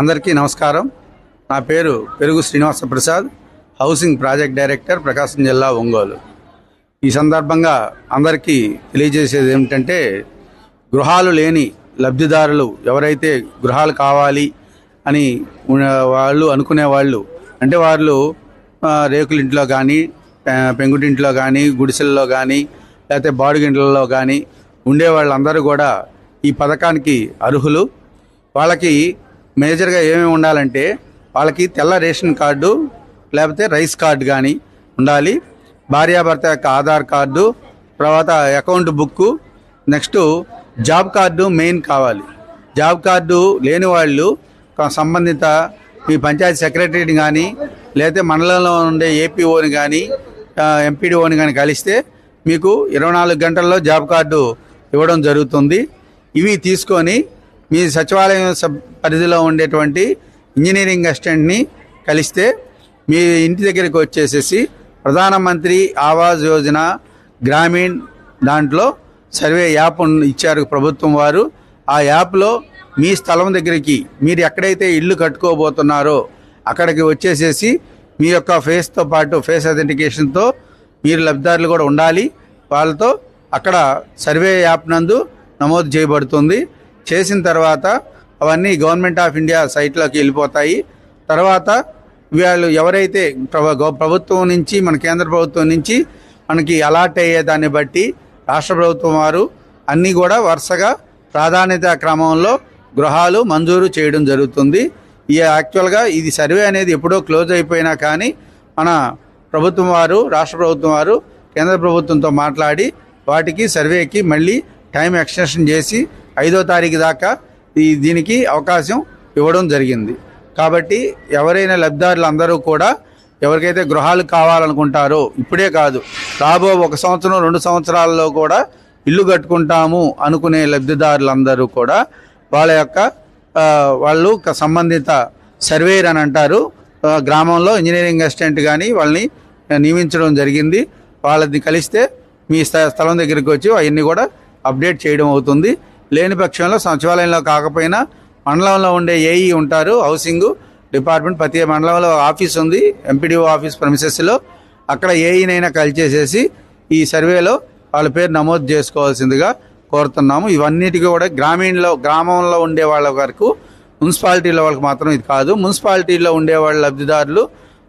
అందరికీ నమస్కారం. నా పేరు Perugu Srinivasa Prasad, housing project director, Prakasam జిల్లా, ఒంగోలు. ఈ సందర్భంగా అందరికీ తెలియజేసేది ఏమిటంటే, గృహాలు లేని లబ్ధిదారులు ఎవరైతే గృహాలు కావాలి అని వాళ్ళు అనుకునేవాళ్ళు, అంటే వాళ్ళు రేకులింట్లో కానీ, పెంకుటింట్లో కానీ, గుడిసెల్లో కానీ, లేకపోతే బాడుగింట్లలో కానీ ఉండేవాళ్ళందరూ కూడా ఈ పథకానికి అర్హులు. వాళ్ళకి మేజర్గా ఏమేమి ఉండాలంటే, వాళ్ళకి తెల్ల రేషన్ కార్డు లేకపోతే రైస్ కార్డు కానీ ఉండాలి. భార్యాభర్త యొక్క ఆధార్ కార్డు, తర్వాత account book, next job card main కావాలి. జాబ్ కార్డు లేని వాళ్ళు సంబంధిత మీ పంచాయతీ సెక్రటరీని కానీ, లేకపోతే మండలంలో ఉండే ఏపీఓని కానీ, ఎంపీడీఓని కానీ కలిస్తే మీకు 24 గంటల్లో జాబ్ కార్డు ఇవ్వడం జరుగుతుంది. ఇవి తీసుకొని మీ సచివాలయం పరిధిలో ఉండేటువంటి ఇంజనీరింగ్ అసిస్టెంట్ని కలిస్తే మీ ఇంటి దగ్గరికి వచ్చేసేసి ప్రధానమంత్రి ఆవాస్ యోజన గ్రామీణ్ దాంట్లో సర్వే యాప్ ఇచ్చారు ప్రభుత్వం వారు. ఆ యాప్లో మీ స్థలం దగ్గరికి, మీరు ఎక్కడైతే ఇల్లు కట్టుకోబోతున్నారో అక్కడికి వచ్చేసేసి మీ యొక్క ఫేస్తో పాటు ఫేస్ ఐడెంటిఫికేషన్తో మీరు లబ్ధిదారులు కూడా ఉండాలి. వాళ్ళతో అక్కడ సర్వే యాప్ నందు నమోదు చేయబడుతుంది. చేసిన తర్వాత అవన్నీ గవర్నమెంట్ ఆఫ్ ఇండియా సైట్లోకి వెళ్ళిపోతాయి. తర్వాత వీళ్ళు ఎవరైతే ప్రభుత్వం నుంచి, మన కేంద్ర ప్రభుత్వం నుంచి మనకి అలాట్ అయ్యే దాన్ని బట్టి రాష్ట్ర ప్రభుత్వం వారు అన్నీ కూడా వరుసగా ప్రాధాన్యత క్రమంలో గృహాలు మంజూరు చేయడం జరుగుతుంది. ఈ యాక్చువల్గా ఇది సర్వే అనేది ఎప్పుడో క్లోజ్ అయిపోయినా కానీ మన ప్రభుత్వం వారు, రాష్ట్ర ప్రభుత్వం వారు కేంద్ర ప్రభుత్వంతో మాట్లాడి వాటికి సర్వేకి మళ్ళీ టైం ఎక్స్టెన్షన్ చేసి 5వ తారీఖు దాకా దీనికి అవకాశం ఇవ్వడం జరిగింది. కాబట్టి ఎవరైనా లబ్ధిదారులు అందరూ కూడా ఎవరికైతే గృహాలు కావాలనుకుంటారో, ఇప్పుడే కాదు రాబో 1 సంవత్సరం 2 సంవత్సరాల్లో కూడా ఇల్లు కట్టుకుంటాము అనుకునే లబ్ధిదారులందరూ కూడా వాళ్ళు సంబంధిత సర్వేయర్ అని అంటారు, గ్రామంలో ఇంజనీరింగ్ అసిస్టెంట్ కానీ వాళ్ళని నియమించడం జరిగింది. వాళ్ళని కలిస్తే మీ స్థలం దగ్గరికి వచ్చి అవన్నీ కూడా అప్డేట్ చేయడం అవుతుంది. లేని పక్షంలో సచివాలయంలో కాకపోయినా మండలంలో ఉండే ఏఈ ఉంటారు, హౌసింగ్ డిపార్ట్మెంట్ ప్రతి మండలంలో ఆఫీస్ ఉంది, ఎంపీడీఓ ఆఫీస్ ప్రెమిసెస్లో. అక్కడ ఏఈనైనా కలిసేసేసి ఈ సర్వేలో వాళ్ళ పేరు నమోదు చేసుకోవాల్సిందిగా కోరుతున్నాము. ఇవన్నిటికీ కూడా గ్రామంలో ఉండే వాళ్ళ వరకు, మున్సిపాలిటీలో వాళ్ళకి మాత్రం ఇది కాదు. మున్సిపాలిటీలో ఉండే వాళ్ళ లబ్ధిదారులు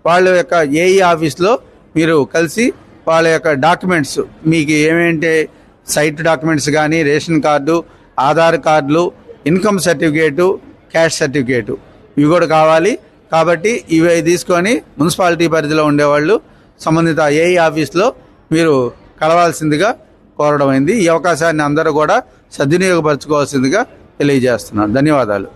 వాళ్ళ యొక్క ఏఈ ఆఫీస్లో మీరు కలిసి వాళ్ళ యొక్క డాక్యుమెంట్స్, మీకు ఏమేంటి సైట్ డాక్యుమెంట్స్ కానీ, రేషన్ కార్డు, ఆధార్ కార్డులు, ఇన్కమ్ సర్టిఫికేటు, క్యాష్ సర్టిఫికేటు ఇవి కూడా కావాలి. కాబట్టి ఇవి తీసుకొని మున్సిపాలిటీ పరిధిలో ఉండేవాళ్ళు సంబంధిత ఏఈ ఆఫీస్లో మీరు కలవాల్సిందిగా కోరడం అయింది. ఈ అవకాశాన్ని అందరూ కూడా సద్వినియోగపరచుకోవాల్సిందిగా తెలియజేస్తున్నాను. ధన్యవాదాలు.